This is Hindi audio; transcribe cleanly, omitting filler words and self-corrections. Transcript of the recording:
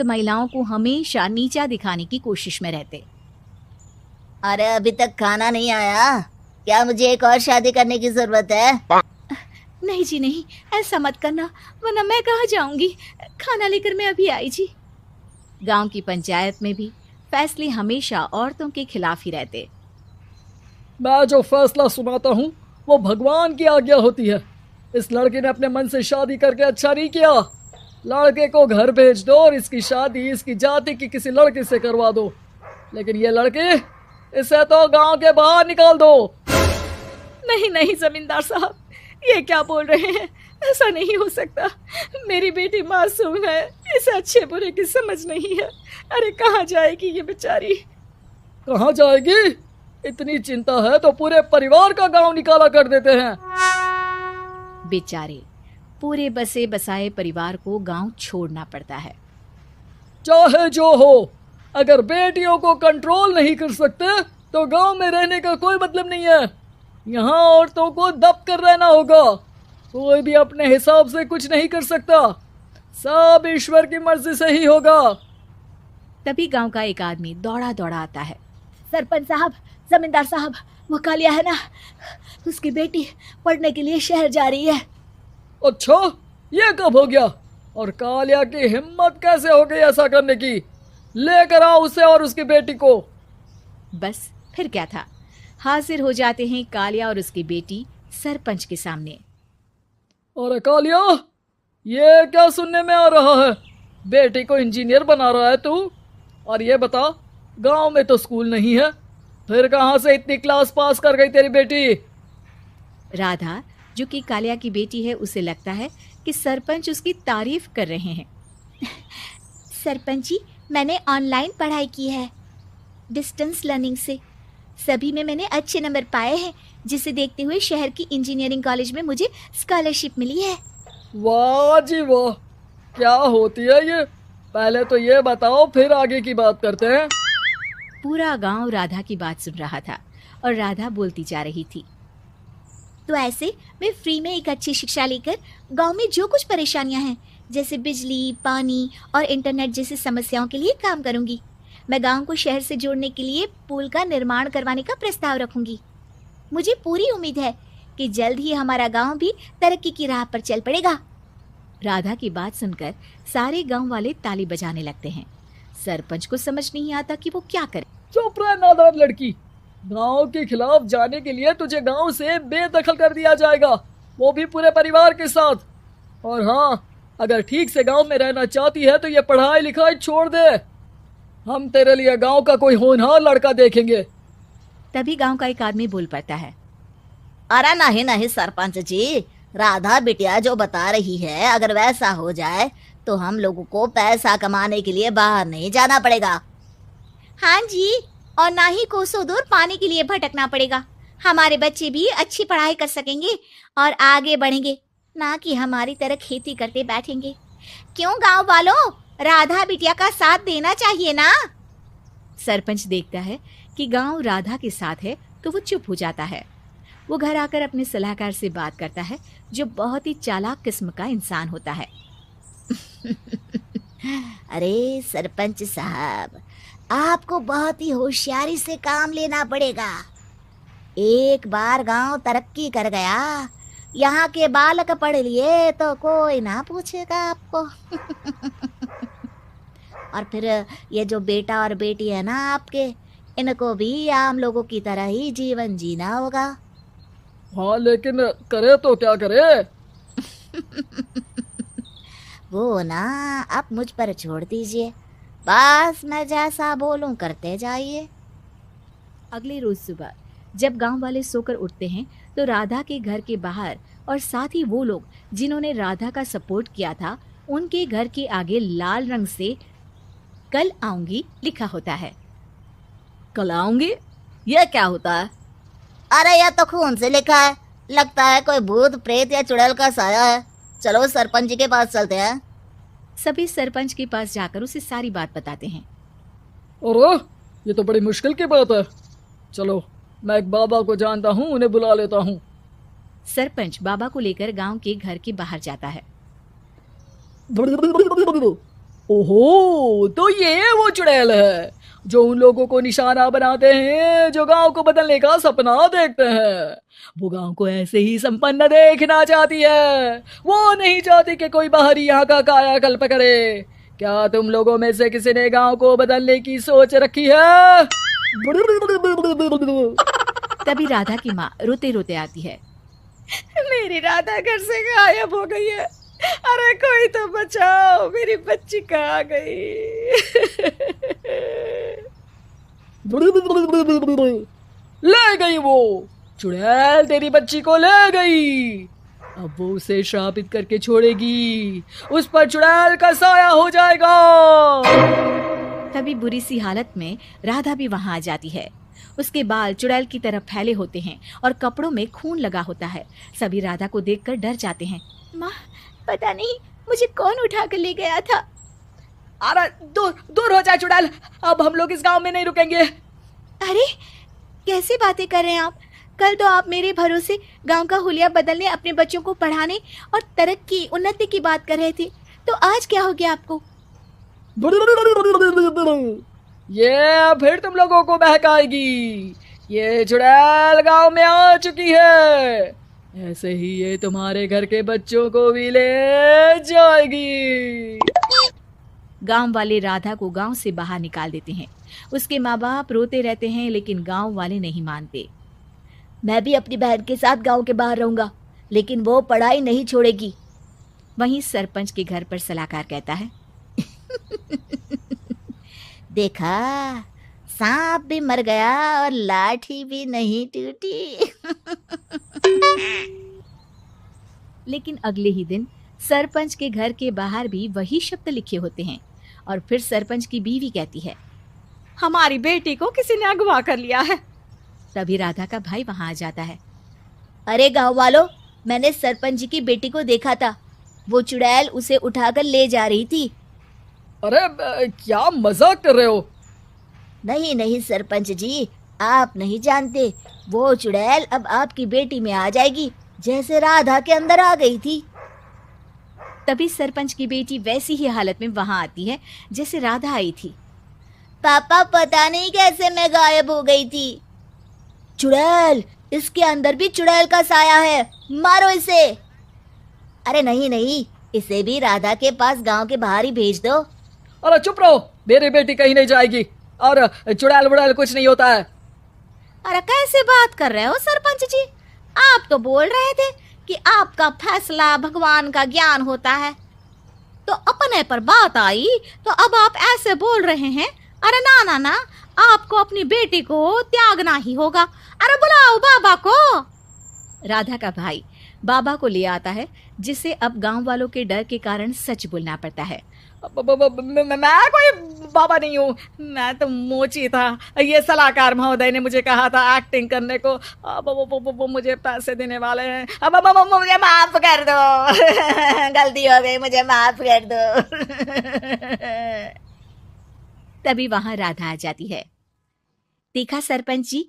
महिलाओं को हमेशा नीचा दिखाने की कोशिश में रहते। अरे अभी तक खाना नहीं आया, क्या मुझे एक और शादी करने की जरूरत है? नहीं जी नहीं, ऐसा मत करना, वरना मैं कहाँ जाऊंगी। खाना लेकर मैं अभी आई जी। गांव की पंचायत में भी फैसले हमेशा औरतों के खिलाफ ही रहते। मैं जो फैसला सुनाता हूँ वो भगवान की आज्ञा होती है। इस लड़के ने अपने मन से शादी करके अच्छा नहीं किया। लड़के को घर भेज दो और इसकी शादी इसकी जाति की किसी लड़के से करवा दो, लेकिन ये लड़के, इसे तो गांव के बाहर निकाल दो। नहीं नहीं जमींदार साहब, ये क्या बोल रहे हैं? ऐसा नहीं हो सकता। मेरी बेटी मासूम है, इसे अच्छे बुरे की समझ नहीं है। अरे कहाँ जाएगी ये बेचारी? कहाँ जाएगी? इतनी चिंता है तो पूरे परिवार का गांव निकाला कर देते हैं। बेचारे पूरे बसे बसाए परिवार को गांव छोड़ना पड़ता है। चाहे जो हो, अगर बेटियों को कंट्रोल नहीं कर सकते तो गांव में रहने का कोई मतलब नहीं है। यहाँ औरतों को दब कर रहना होगा। कोई भी अपने हिसाब से कुछ नहीं कर सकता, सब ईश्वर की मर्जी से ही होगा। तभी गांव का एक आदमी दौड़ा दौड़ा आता है। सरपंच साहब, जमींदार साहब, वो कालिया है ना, उसकी बेटी पढ़ने के लिए शहर जा रही है। अच्छा, ये कब हो गया? और कालिया की हिम्मत कैसे हो गई ऐसा करने की? लेकर आओ उसे और उसकी बेटी को। बस फिर क्या था, हाजिर हो जाते हैं कालिया और उसकी बेटी सरपंच के सामने। और कालिया, ये क्या सुनने में आ रहा है? बेटी को इंजीनियर बना रहा है तू? और ये बता, गांव में तो स्कूल नहीं है, फिर कहां से इतनी क्लास पास कर गई तेरी बेटी? राधा, जो कि कालिया की बेटी है, उसे लगता है कि सरपंच उसकी तारीफ कर रहे हैं। सरपंच जी, मैंने ऑनलाइन पढ़ाई की है, डिस्टेंस लर्निंग से। सभी में मैंने अच्छे नंबर पाए हैं, जिसे देखते हुए शहर की इंजीनियरिंग कॉलेज में मुझे स्कॉलरशिप मिली है। वाह जी वाह, क्या होती है ये? पहले तो ये बताओ, फिर आगे की बात करते हैं। पूरा गांव राधा की बात सुन रहा था और राधा बोलती जा रही थी। तो ऐसे मैं फ्री में एक अच्छी शिक्षा लेकर गांव में जो कुछ परेशानियां हैं, जैसे बिजली, पानी और इंटरनेट जैसी समस्याओं के लिए काम करूंगी। मैं गांव को शहर से जोड़ने के लिए पुल का निर्माण करवाने का प्रस्ताव रखूंगी। मुझे पूरी उम्मीद है कि जल्द ही हमारा गांव भी तरक्की की राह पर चल पड़ेगा। राधा की बात सुनकर सारे गांव वाले ताली बजाने लगते हैं। सरपंच को समझ नहीं आता कि वो क्या करे। चुप रह नादान लड़की, गांव के खिलाफ जाने के लिए तुझे गांव से बेदखल कर दिया जाएगा, वो भी पूरे परिवार के साथ। और हाँ, अगर ठीक से गांव में रहना चाहती है तो ये पढ़ाई लिखाई छोड़ दे। हम तेरे लिए गांव का कोई होनहार लड़का देखेंगे। तभी गांव का एक आदमी बोल पड़ता है। अरे नहीं नहीं सरपंच जी, राधा बिटिया जो बता रही है, अगर वैसा हो जाए तो हम लोगों को पैसा कमाने के लिए बाहर नहीं जाना पड़ेगा। हाँ जी, और ना ही कोसों दूर पानी के लिए भटकना पड़ेगा। हमारे बच्चे भी अच्छी पढ़ाई कर सकेंगे और आगे बढ़ेंगे, ना कि हमारी तरह खेती करते बैठेंगे। क्यों गांव वालों, राधा बिटिया का साथ देना चाहिए ना। सरपंच देखता है कि गांव राधा के साथ है तो वो चुप हो जाता है। वो घर आकर अपने सलाहकार से बात करता है, जो बहुत ही चालाक किस्म का इंसान होता है। अरे सरपंच साहब, आपको बहुत ही होशियारी से काम लेना पड़ेगा। एक बार गांव तरक्की कर गया, यहाँ के बालक पढ़ लिए तो कोई ना पूछेगा आपको। और फिर ये जो बेटा और बेटी है ना आपके, इनको भी आम लोगों की तरह ही जीवन जीना होगा। हाँ, लेकिन करे तो क्या करे? वो ना आप मुझ पर छोड़ दीजिए, बस मैं जैसा बोलूं करते जाइए। अगले रोज सुबह जब गांव वाले सोकर उठते हैं तो राधा के घर के बाहर और साथ ही वो लोग जिन्होंने राधा का सपोर्ट किया था, उनके घर के आगे लाल रंग से कल आऊंगी लिखा होता है। कल आऊंगी, यह क्या होता है? अरे यह तो खून से लिखा है, लगता है कोई भूत प्रेत या चुड़ैल का साया है। चलो सरपंच जी के पास चलते हैं। सभी सरपंच के पास जाकर उसे सारी बात बताते हैं। अरे ये तो बड़ी मुश्किल की बात है। चलो, मैं एक बाबा को जानता हूँ, उन्हें बुला लेता हूँ। सरपंच बाबा को लेकर गांव के घर के बाहर जाता है। ओहो, तो ये वो चुड़ैल है जो उन लोगों को निशाना बनाते हैं जो गांव को बदलने का सपना देखते हैं। वो गांव को ऐसे ही संपन्न देखना चाहती है। वो नहीं चाहती कि कोई बाहरी यहाँ का कायाकल्प करे। क्या तुम लोगों में से किसी ने गांव को बदलने की सोच रखी है? तभी राधा की माँ रोते रोते आती है। मेरी राधा घर से गायब हो गई है। अरे कोई तो बचाओ, मेरी बच्ची कहाँ गई? ले गई वो चुड़ैल, तेरी बच्ची को ले गई। अब वो उसे श्रापित करके छोड़ेगी। उस पर चुड़ैल का साया हो जाएगा। तभी बुरी सी हालत में राधा भी वहां आ जाती है। उसके बाल चुड़ैल की तरफ फैले होते हैं और कपड़ों में खून लगा होता है। सभी राधा को देखकर डर जाते हैं। माँ, पता नहीं मुझे कौन उठा कर ले गया था। अरे दूर दूर हो जाए चुड़ैल, अब हम लोग इस गांव में नहीं रुकेंगे। अरे कैसी बातें कर रहे हैं आप? कल तो आप मेरे भरोसे गांव का हुलिया बदलने, अपने बच्चों को पढ़ाने और तरक्की उन्नति की बात कर रहे थे, तो आज क्या हो गया आपको? ये फिर तुम लोगों को बहकाएगी। ये चुड़ैल गांव में आ चुकी है। ऐसे ही ये तुम्हारे घर के बच्चों को भी ले जाएगी। गांव वाले राधा को गांव से बाहर निकाल देते हैं। उसके माँ बाप रोते रहते हैं, लेकिन गांव वाले नहीं मानते। मैं भी अपनी बहन के साथ गांव के बाहर रहूंगा, लेकिन वो पढ़ाई नहीं छोड़ेगी। वहीं सरपंच के घर पर सलाहकार कहता है, देखा, सांप भी मर गया और लाठी भी नहीं टूटी। लेकिन अगले ही दिन सरपंच के घर के बाहर भी वही शब्द लिखे होते हैं। और फिर सरपंच की बीवी कहती है, हमारी बेटी को किसी ने अगवा कर लिया है। तभी राधा का भाई वहां आ जाता है। अरे गांव वालों, मैंने सरपंच जी की बेटी को देखा था। वो चुड़ैल उसे उठाकर ले जा रही थी। अरे क्या मजाक कर रहे हो? नहीं नहीं सरपंच जी, आप नहीं जानते। वो चुड़ैल अब आपकी बेटी में आ जाएगी, जैसे राधा के अंदर आ गई थी। तभी सरपंच की बेटी वैसी ही हालत में वहां आती है जैसे राधा आई थी। पापा, पता नहीं कैसे मैं गायब हो गई थी। चुड़ैल, इसके अंदर भी चुड़ैल का साया है, मारो इसे। अरे नहीं नहीं, इसे भी राधा के पास गांव के बाहर ही भेज दो। अरे चुप रहो, मेरी बेटी कहीं नहीं जाएगी और चुड़ैल वुड़ैल कुछ नहीं होता है। अरे कैसे बात कर रहे हो सरपंच जी? आप तो बोल रहे थे कि आपका फैसला भगवान का ज्ञान होता है, तो अपने पर बात आई तो अब आप ऐसे बोल रहे हैं। अरे ना ना ना, आपको अपनी बेटी को त्यागना ही होगा। अरे बुलाओ बाबा को। राधा का भाई बाबा को ले आता है, जिसे अब गांव वालों के डर के कारण सच बोलना पड़ता है। मैं कोई बाबा नहीं हूँ, मैं तो मोची था। ये सलाहकार महोदय ने मुझे कहा था एक्टिंग करने को। अब वो मुझे पैसे देने वाले हैं। अब मुझे माफ कर दो। गलती हो गई, मुझे माफ कर दो। तभी वहां राधा आ जाती है। देखा सरपंच जी,